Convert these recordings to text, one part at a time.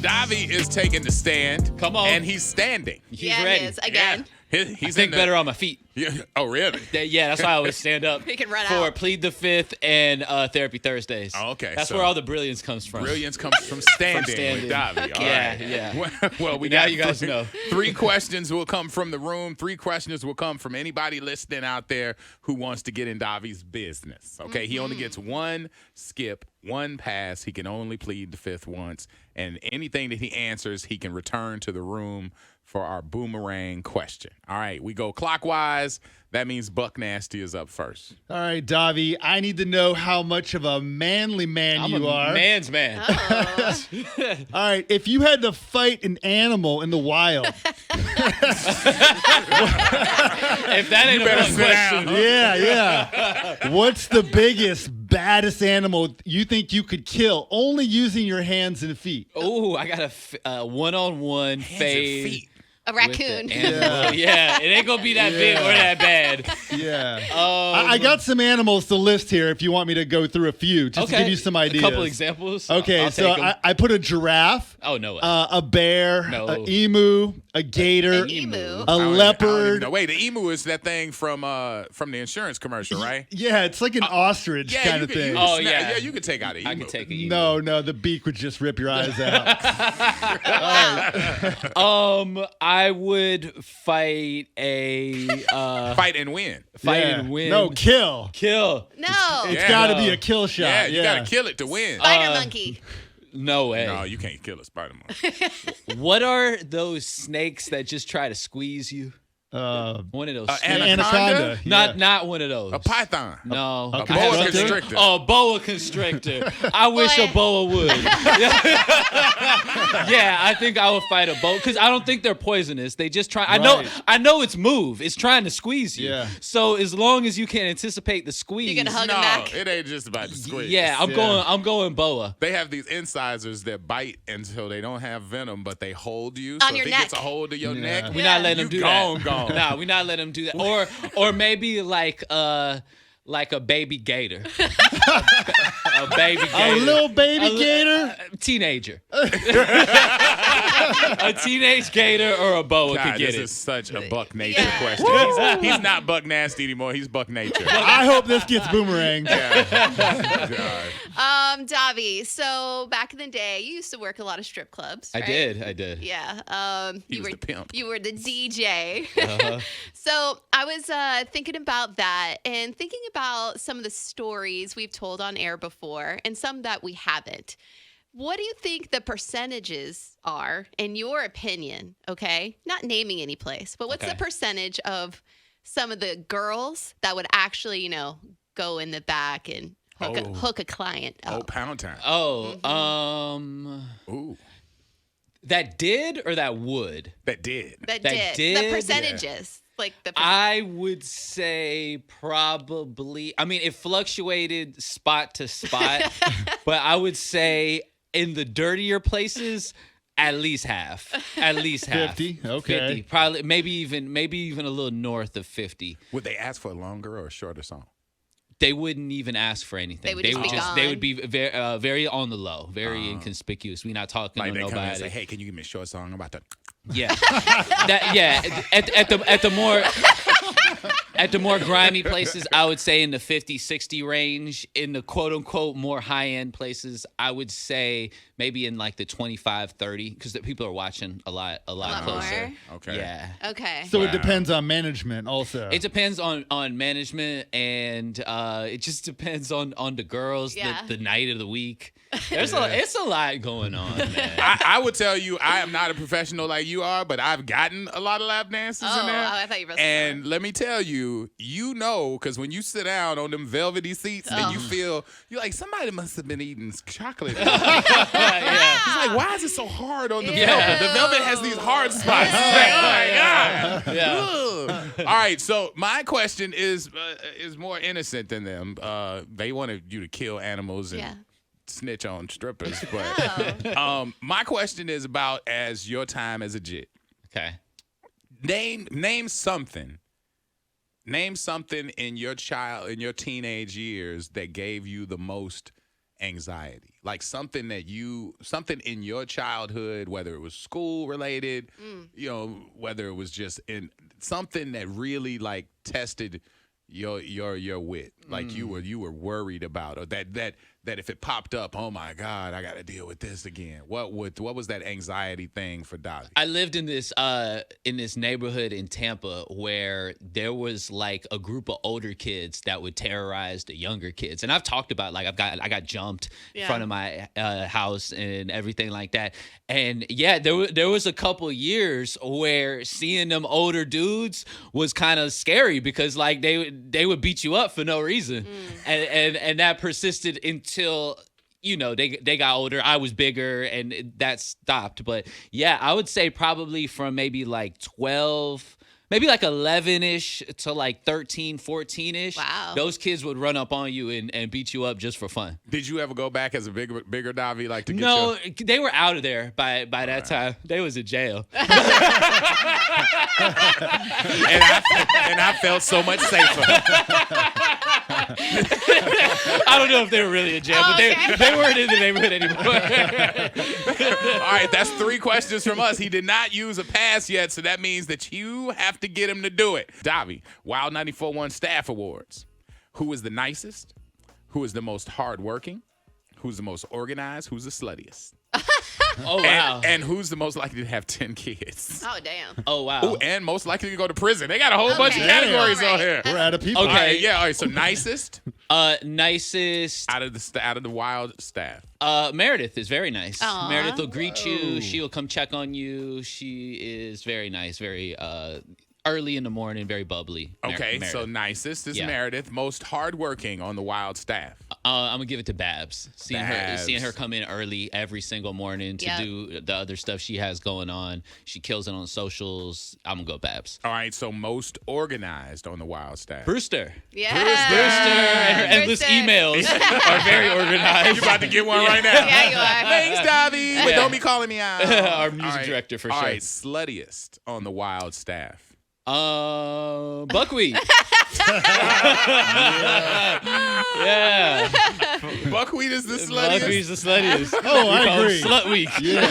Davy is taking the stand. Come on. And he's standing. He's ready. He is, again. Yeah. He's I think better on my feet. Yeah. Oh, really? Yeah, that's why I always stand up. He can run for out. Plead the Fifth and Therapy Thursdays. Oh, okay. That's So where all the brilliance comes from. Brilliance comes from standing, with Davy. Okay. All right. Yeah. Well, we Now got you guys know. 3 questions will come from the room. 3 questions will come from anybody listening out there who wants to get in Davy's business. Okay, He only gets 1 skip, 1 pass. He can only plead the fifth once, and anything that he answers, he can return to the room for our boomerang question. All right, we go clockwise. That means Buck Nasty is up first. All right, Davy, I need to know how much of a manly man I'm you a are. man's man. Oh. All right, if you had to fight an animal in the wild, If that ain't a better fun sit question. down. yeah. What's the biggest, baddest animal you think you could kill only using your hands and feet? Ooh, I got a one-on-one Hands and fade. feet. A raccoon. Yeah, it ain't gonna be that big or that bad. Yeah. I got some animals to list here if you want me to go through a few, just to give you some ideas. A couple examples. Okay, I'll so take 'em. I put a giraffe, Oh no way. a bear, No. an emu, a gator, An emu. a I don't even leopard. know. Wait, the emu is that thing from the insurance commercial, right? Yeah, it's like an ostrich Yeah, kind you of could, thing. you Oh, could yeah. Yeah, you could take out an emu. I could take a emu. No, the beak would just rip your eyes out. I would fight a Fight and win. fight Yeah. and win. No, kill. Kill. No. It's Yeah. got to No. be a kill shot. Yeah, you gotta kill it to win. Spider monkey. No way. No, you can't kill a spider monkey. What are those snakes that just try to squeeze you? One of those. snakes. Anaconda? Not one of those. A python. No. A A Okay. boa Constrictor? constrictor. Oh, boa constrictor. I wish a Boy. boa would. Yeah, I think I would fight a boa because I don't think they're poisonous. They just try. Right. I know its move. It's trying to squeeze you. Yeah. So as long as you can anticipate the squeeze, You're gonna hug him No, back. it ain't just about the squeeze. yeah, I'm going boa. They have these incisors that bite until they don't have venom, but they hold you. On so your if it neck. gets a hold of your Yeah. neck, We're not letting you them do gone, that. gone. Nah, we're not letting them do that. Or maybe like a baby gator. A baby gator. A little baby A li- gator? Teenager. A teenage gator or a boa God, could get this it. is such a Buck Nature Yeah. question. He's not Buck Nasty anymore. He's Buck Nature. I hope this gets boomeranged. God. Davy, so back in the day, you used to work a lot of strip clubs, I right? did. Yeah. He You was were the pimp. You were the DJ. Uh-huh. So I was thinking about that and thinking about some of the stories we've told on air before and some that we haven't. What do you think the percentages are, in your opinion? Okay, not naming any place, but what's Okay. the percentage of some of the girls that would actually, go in the back and hook a client up? Oh, Pound Town. Ooh, That did or that would? that did. that that did the did? percentages, like the. I would say probably. I mean, it fluctuated spot to spot, but I would say in the dirtier places, at least half. At least half. 50? Okay. 50. Probably, maybe even a little north of 50. Would they ask for a longer or a shorter song? They wouldn't even ask for anything. They would just be They gone. would be very on the low, very inconspicuous. We're not talking Like to they come in and nobody. say, "Hey, can you give me a short song about that?" Yeah, at the more grimy places, I would say in the 50-60 range. In the quote unquote more high end places, I would say maybe in like the 25-30 because the people are watching a lot lot closer. more? Okay. Yeah. Okay. So Wow. it depends on management also. It depends on management and it just depends on the girls, Yeah. the night of the week. It's a lot going on, man. I would tell you, I am not a professional like you are, but I've gotten a lot of lap dances in there. I thought you were supposed to And let me tell you, because when you sit down on them velvety seats and you feel, you're like, somebody must have been eating chocolate. Yeah. It's like, why is it so hard on the Yeah. velvet? The velvet has these hard spots. It's like, oh my God. Ugh. All right, so my question is more innocent than them. They wanted you to kill animals and Yeah. snitch on strippers, but my question is about as your time as a jit. Okay. Name something. Name something in your teenage years that gave you the most anxiety, like something in your childhood, whether it was school related, whether it was just in something that really like tested your wit, like you were worried about, or that if it popped up, oh my God, I got to deal with this again. What was that anxiety thing for Davy? I lived in this neighborhood in Tampa where there was like a group of older kids that would terrorize the younger kids, and I've talked about like I got jumped in front of my house and everything like that. And yeah, there was a couple years where seeing them older dudes was kind of scary because like they would beat you up for no reason, and that persisted until they got older. I was bigger, and that stopped. But yeah, I would say probably from maybe like 12, maybe like 11-ish to like 13, 14-ish. Wow. Those kids would run up on you and beat you up just for fun. Did you ever go back as a bigger Davy, like to get No, they were out of there by that time. They was in jail. and I felt so much safer. I don't know if they were really in jail, but they weren't in the neighborhood anymore. All right, that's 3 questions from us. He did not use a pass yet, so that means that you have to get him to do it. Davy, Wild 94.1 Staff Awards. Who is the nicest? Who is the most hardworking? Who's the most organized? Who's the sluttiest? Oh, wow. And who's the most likely to have 10 kids? Oh, damn. Oh, wow. Ooh, and most likely to go to prison. They got a whole bunch of categories on here. We're out of people. All right, all right. So nicest Nicest. out of the Wild staff. Meredith is very nice. Aw. Meredith will greet you. She will come check on you. She is very nice, very early in the morning, very bubbly. Okay, Meredith. so nicest is Yeah. Meredith. Most hardworking on the Wild staff. I'm gonna give it to Babs. Seeing her come in early every single morning to Yep. do the other stuff she has going on. She kills it on socials. I'm gonna go Babs. All right, so most organized on the Wild staff. Brewster. Yeah. Brewster and her endless Brewster. emails are very organized. You about to get one right now. Yeah, you are. Thanks, Davy. But don't be calling me out. Our music All right. director for All sure. right, sluttiest on the Wild staff. Buckwheat. Yeah. Buckwheat is the sluttiest. Buckwheat's the sluttiest. Oh, I We call it agree. Slut week. Yeah.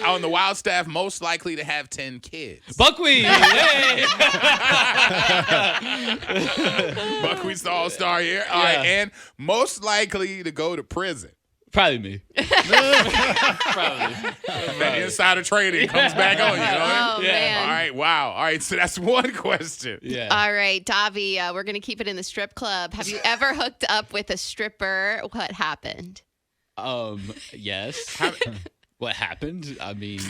On the Wild staff, most likely to have 10 kids. Buckwheat. Hey. Buckwheat's the all-star here. All right, and most likely to go to prison. Probably me. Probably. That insider trading comes back on you. Oh, Yeah. man. All right, wow. All right, so that's one question. Yeah. All right, Davy, we're going to keep it in the strip club. Have you ever hooked up with a stripper? What happened? Yes. What happened? I mean,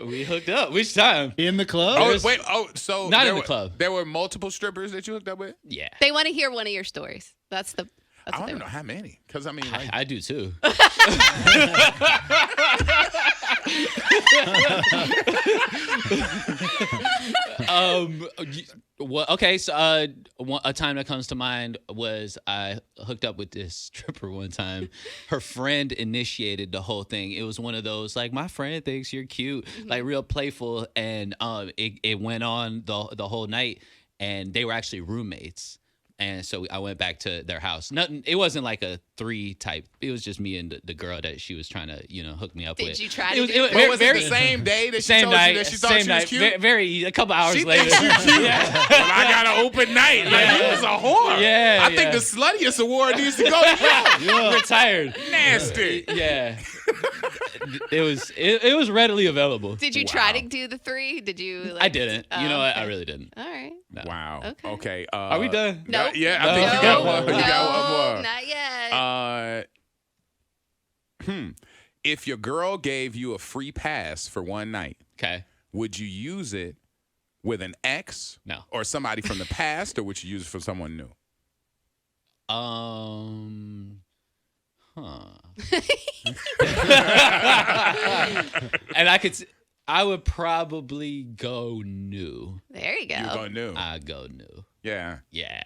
we hooked up. Which time? In the club? Oh, wait. Oh, so Not there in the were- club. There were multiple strippers that you hooked up with? Yeah. They want to hear one of your stories. That's what I they don't know want. how many. Because, I mean, like, I do too. Okay, so a time that comes to mind was I hooked up with this stripper one time. Her friend initiated the whole thing. It was one of those like, my friend thinks you're cute, like real playful, and it went on the whole night, and they were actually roommates. And so I went back to their house. Nothing. It wasn't like a 3 type. It was just me and the girl that she was trying to, hook me up with. Did you try It to was- do it was- what was very- it the same day that she Same told night. you that she thought Same she was night. cute? Very a couple hours She later. thinks you cute. Yeah. Well, I got an open night. Like, you was a whore. Yeah, I think the sluttiest award needs to go to you. Retired. Nasty. Yeah. It was readily available. Did you try to do the 3? Did you? I didn't. You know what? I okay. really didn't. All right. No. Wow. Okay. Okay. Are we done? Nope. Yeah, I think you No. got one. You No, got one more. not yet. If your girl gave you a free pass for one night, Okay. would you use it with an ex? No. Or somebody from the past, or would you use it for someone new? And I would probably go new. There you go. You go new. I go new. Yeah. Yeah.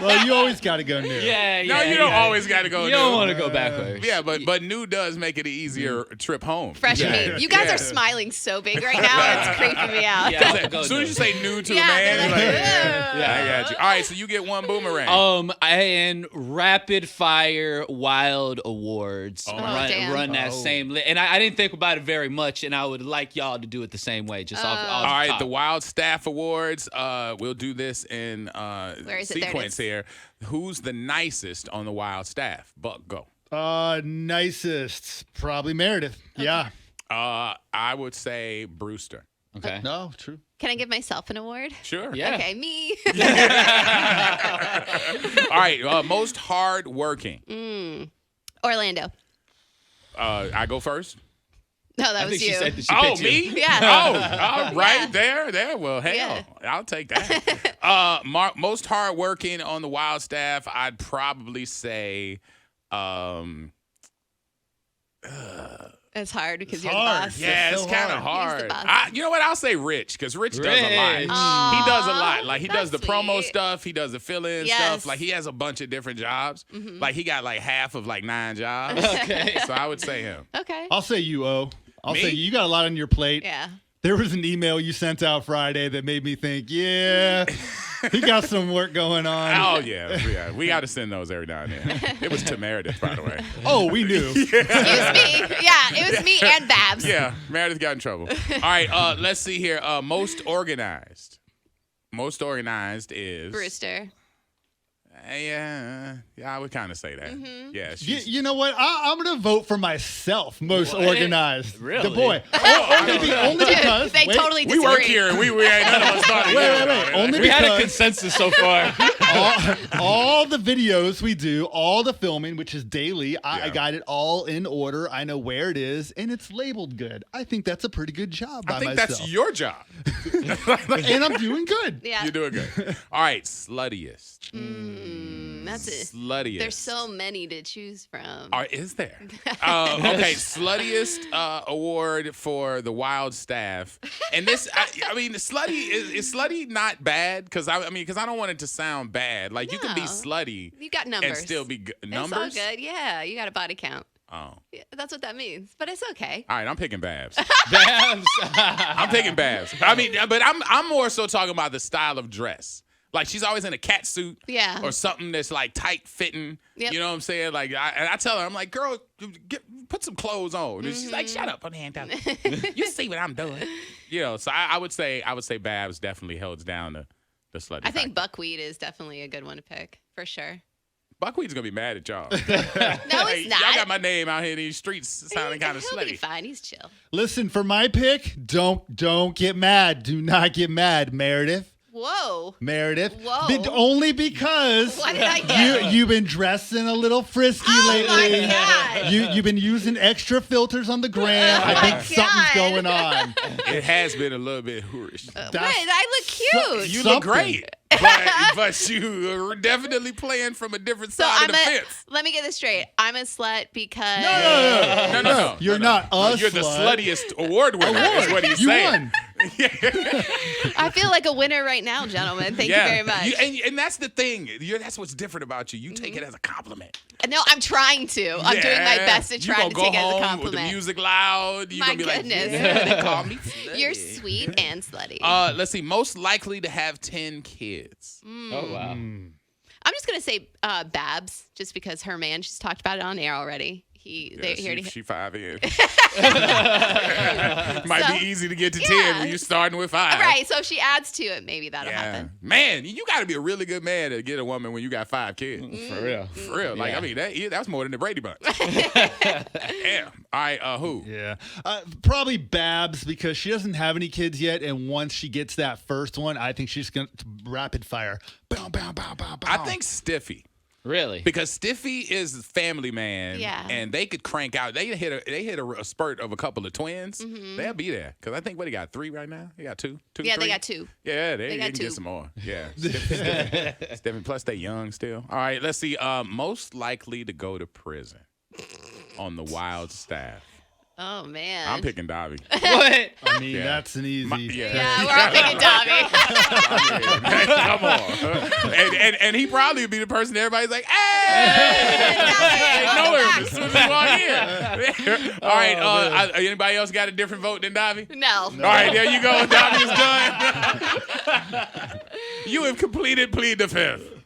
Well, you always got to go new. Yeah. No, you don't always got to go. You don't new. want to go backwards. Yeah, but new does make it an easier trip home. Fresh meat. You guys are smiling so big right now. It's creeping me out. Yeah. As soon as you say new to a Yeah, man, they're you're like, like, "Ugh." yeah, I got you. All right, so you get one boomerang. And rapid fire wild awards. Oh, damn. Run that same and I didn't think about it very much, and I would like y'all to do it the same way, just off All the right, top. the Wild Staff Awards. We'll do this in Where is it? There it sequence is. here. Who's the nicest on the Wild Staff? Buck, go. Nicest, probably Meredith. Yeah. I would say Brewster. Okay. No, true. Can I give myself an award? Sure. Yeah. Okay, me. All right, most hardworking. Orlando. I go first. No, that I was think you. she said that she Oh, picked you. me? Yeah. Oh, all right. Yeah. There. Well, hell, Yeah. I'll take that. Most hardworking on the Wild Staff, I'd probably say, It's hard because It's you're hard. the boss. yeah, so it's kind of hard. He's the hard. boss. You know what? I'll say Rich, because Rich does a lot. Rich. He does a Aw, lot. Like, he does the that's promo sweet. stuff. He does the fill-in Yes. stuff. Like, he has a bunch of different jobs. Like, he got like half of like 9 jobs. Okay. So I would say him. Okay. I'll say you, O. I'll Me? say you got a lot on your plate. Yeah. There was an email you sent out Friday that made me think, yeah, he got some work going on. Oh, yeah. We got to send those every now and then. It was to Meredith, by the way. Oh, we knew. Excuse me. Yeah, it was me and Babs. Yeah, Meredith got in trouble. All right, let's see here. Most organized. Most organized is Brewster. Yeah, I would kind of say that. Yeah, she's, You know what? I'm going to vote for myself, most What? organized. Really? The boy. I Only because. They wait, totally we disagree. work here, and we ain't none of us started. Wait. Only We had a because consensus so far. all the videos we do, all the filming, which is daily, I Yeah. got it all in order. I know where it is, and it's labeled good. I think that's a pretty good job by I think myself. that's your job. And I'm doing good. Yeah. You're doing good. All right, sluttiest. That's it. Sluttiest. There's so many to choose from. Is there? Okay, sluttiest award for the Wild Staff, and this, I mean, slutty is slutty not bad? Because I don't want it to sound bad. Like you can be No. slutty You got numbers. and still be good. It's Numbers. all good. Yeah, you got a body count. Oh, Yeah, that's what that means. But it's okay. all right. I'm picking Babs. Babs. I'm picking Babs. I mean, but I'm more so talking about the style of dress. Like she's always in a cat suit, Yeah. or something that's like tight fitting. Yep. You know what I'm saying? Like, I tell her, I'm like, girl, put some clothes on. And she's like, shut up, put your hand down. You see what I'm doing? You know. So I would say Babs definitely holds down the slutty. I think factor. Buckwheat is definitely a good one to pick for sure. Buckwheat's gonna be mad at y'all. No, Hey, it's not. Y'all got my name out here in these streets sounding kind of He'll be slutty. fine. He's chill. Listen, for my pick, don't get mad. Do not get mad, Meredith. Whoa. Meredith. Whoa. Only because What did I get? you've been dressing a little frisky Oh my lately. God. You've been using extra filters on the gram. Oh I my think something's God. going on. It has been a little bit whorish. Wait, That's I look cute. You something. look great, but you are definitely playing from a different So side I'm of the fence. let me get this straight. I'm a slut because No. You're not a You're the slut. sluttiest award winner. Is what he's You saying. won. I feel like a winner right now, gentlemen. Thank you very much. And that's the thing. That's what's different about you. You take it as a compliment. No, I'm trying to. I'm doing my best to You try gonna to go take it as a home compliment. with the music loud. You My gonna be goodness. like, yeah, they call me slutty. You're sweet and slutty. Let's see. Most likely to have 10 kids. Oh wow. I'm just gonna say Babs, just because her man. She's talked about it on air already. He already. She 5 in. Might So, be easy to get to 10 yeah. when you're starting with 5. Right, so if she adds to it, maybe that'll Yeah. happen. Man, you got to be a really good man to get a woman when you got 5 kids. For real. For real. Like, Yeah. I mean, that's more than the Brady Bunch. Damn. All right, who? Yeah. Probably Babs because she doesn't have any kids yet. And once she gets that first one, I think she's going to rapid fire. Bow, bow, bow, bow, bow. I think Stiffy. Really? Because Stiffy is a family man, Yeah. and they could crank out. They hit a spurt of a couple of twins. They'll be there. Because I think, what, he got 3 right now? He got 2? Yeah, three? they got 2. Yeah, they got can 2. get some more. Yeah. Stiffy. Plus, they young still. All right, let's see. Most likely to go to prison on the Wild Staff. Oh man. I'm picking Davy. What? I mean, Yeah. that's an easy. Yeah, we're all picking Davy. Come on. And he probably would be the person that everybody's like, hey! They know him as soon as he walk in. All right. Anybody else got a different vote than Davy? No. All right, there you go. Davy is done. You have completed Plead the Fifth.